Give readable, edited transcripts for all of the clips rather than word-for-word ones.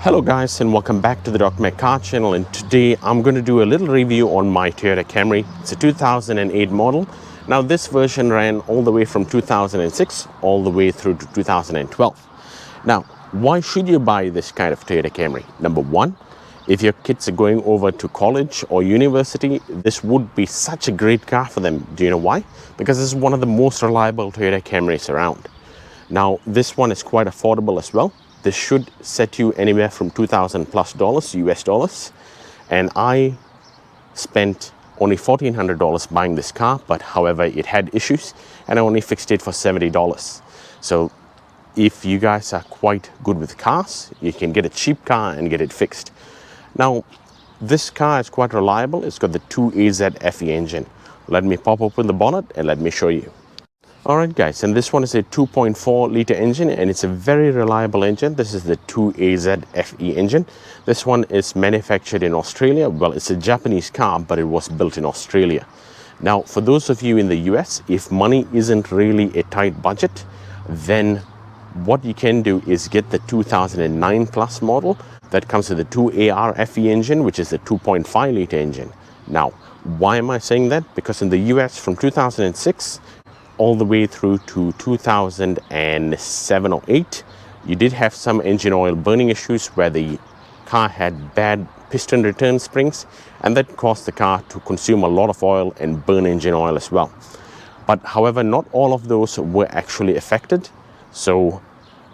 Hello guys, and welcome back to the DocMack car channel, and today I'm going to do a little review on my Toyota Camry. It's a 2008 model. Now this version ran all the way from 2006 all the way through to 2012. Now why should you buy this kind of Toyota Camry? Number one, if your kids are going over to college or university, this would be such a great car for them. Do you know why? Because this is one of the most reliable Toyota Camrys around. Now this one is quite affordable as well. This should set you anywhere from $2,000+ US dollars, and I spent only $1,400 buying this car, but however it had issues and I only fixed it for $70. So if you guys are quite good with cars, you can get a cheap car and get it fixed. Now this car is quite reliable. It's got the 2AZ FE engine. Let me pop open the bonnet and let me show you. Alright guys, and this one is a 2.4 liter engine, and it's a very reliable engine. This is the 2AZ FE engine. This one is manufactured in Australia. Well, it's a Japanese car, but it was built in Australia. Now, for those of you in the US, if money isn't really a tight budget, then what you can do is get the 2009 plus model that comes with the 2AR FE engine, which is the 2.5 liter engine. Now, why am I saying that? Because in the US from 2006 all the way through to 2007 or 8, you did have some engine oil burning issues where the car had bad piston return springs, and that caused the car to consume a lot of oil and burn engine oil as well. But however, not all of those were actually affected. So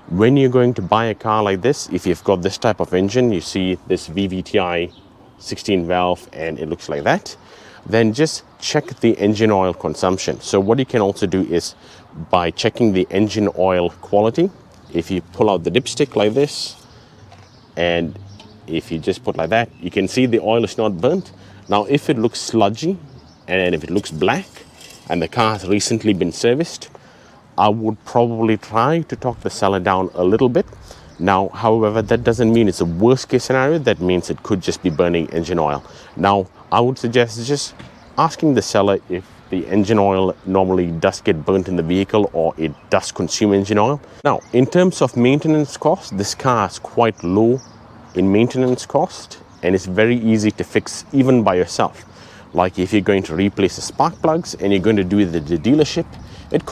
when you're going to buy a car like this, if you've got this type of engine, you see this VVTi 16 valve and it looks like that, then just check the engine oil consumption. So what you can also do is by checking the engine oil quality, if you pull out the dipstick like this and if you just put like that, you can see the oil is not burnt. Now if it looks sludgy and if it looks black and the car has recently been serviced, I would probably try to talk the seller down a little bit. Now, however, that doesn't mean it's a worst case scenario. That means it could just be burning engine oil. Now, I would suggest just asking the seller if the engine oil normally does get burnt in the vehicle or it does consume engine oil. Now, in terms of maintenance cost, this car is quite low in maintenance cost and it's very easy to fix even by yourself. Like if you're going to replace the spark plugs and you're going to do it at the dealership, it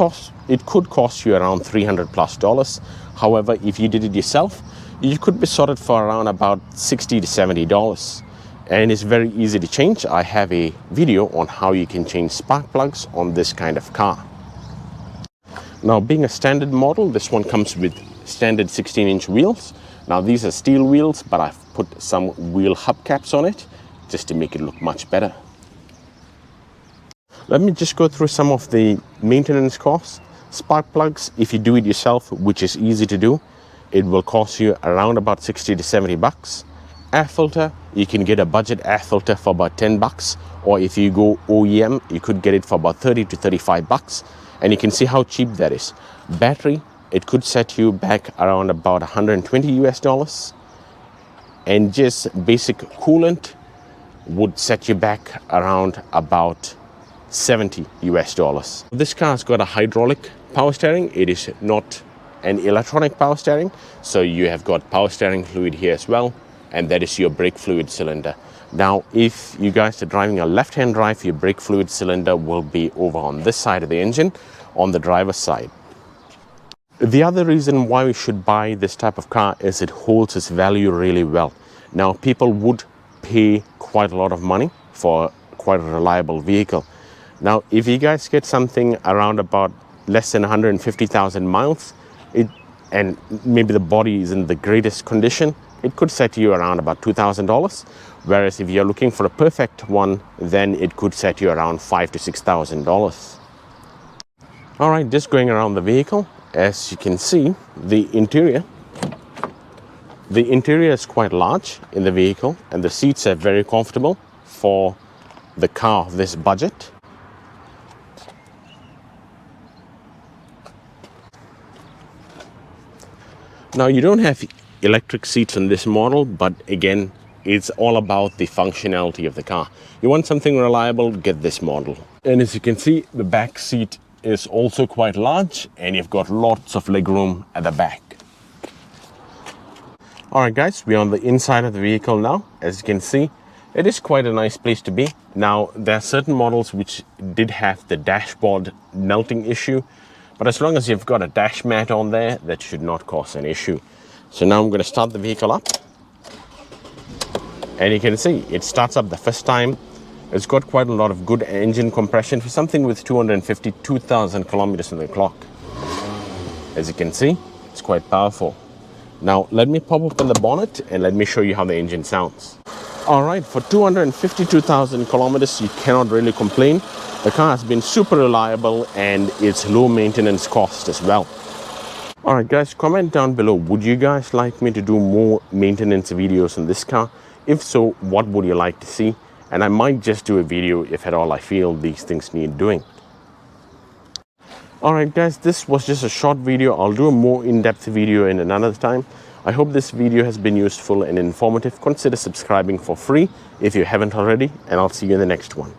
could cost you around $300+. However, if you did it yourself, you could be sorted for around about $60 to $70. And it's very easy to change. I have a video on how you can change spark plugs on this kind of car. Now, being a standard model, this one comes with standard 16-inch wheels. Now, these are steel wheels, but I've put some wheel hubcaps on it just to make it look much better. Let me just go through some of the maintenance costs. Spark plugs, if you do it yourself, which is easy to do, it will cost you around about $60 to $70. Air filter, you can get a budget air filter for about $10, or if you go OEM, you could get it for about $30 to $35, and you can see how cheap that is. Battery, it could set you back around about $120 US dollars, and just basic coolant would set you back around about $70 US dollars. This car's got a hydraulic power steering. It is not an electronic power steering. So you have got power steering fluid here as well, and that is your brake fluid cylinder. Now, if you guys are driving a left-hand drive, your brake fluid cylinder will be over on this side of the engine, on the driver's side. The other reason why we should buy this type of car is it holds its value really well. Now, people would pay quite a lot of money for quite a reliable vehicle. Now, if you guys get something around about less than 150,000 miles, and maybe the body is in the greatest condition, it could set you around about $2,000. Whereas if you're looking for a perfect one, then it could set you around $5,000 to $6,000. All right, just going around the vehicle, as you can see, the interior is quite large in the vehicle, and the seats are very comfortable for the car of this budget. Now, you don't have electric seats on this model, but again, it's all about the functionality of the car. You want something reliable, get this model. And as you can see, the back seat is also quite large, and you've got lots of legroom at the back. Alright guys, we're on the inside of the vehicle now. As you can see, it is quite a nice place to be. Now, there are certain models which did have the dashboard melting issue, but as long as you've got a dash mat on there, that should not cause an issue. So now I'm going to start the vehicle up. And you can see, it starts up the first time. It's got quite a lot of good engine compression for something with 252,000 kilometers on the clock. As you can see, it's quite powerful. Now, let me pop open the bonnet and let me show you how the engine sounds. All right, for 252,000 kilometers, you cannot really complain. The car has been super reliable and it's low maintenance cost as well. All right, guys, comment down below. Would you guys like me to do more maintenance videos on this car? If so, what would you like to see? And I might just do a video if at all I feel these things need doing. Alright guys, this was just a short video. I'll do a more in-depth video in another time. I hope this video has been useful and informative. Consider subscribing for free if you haven't already, and I'll see you in the next one.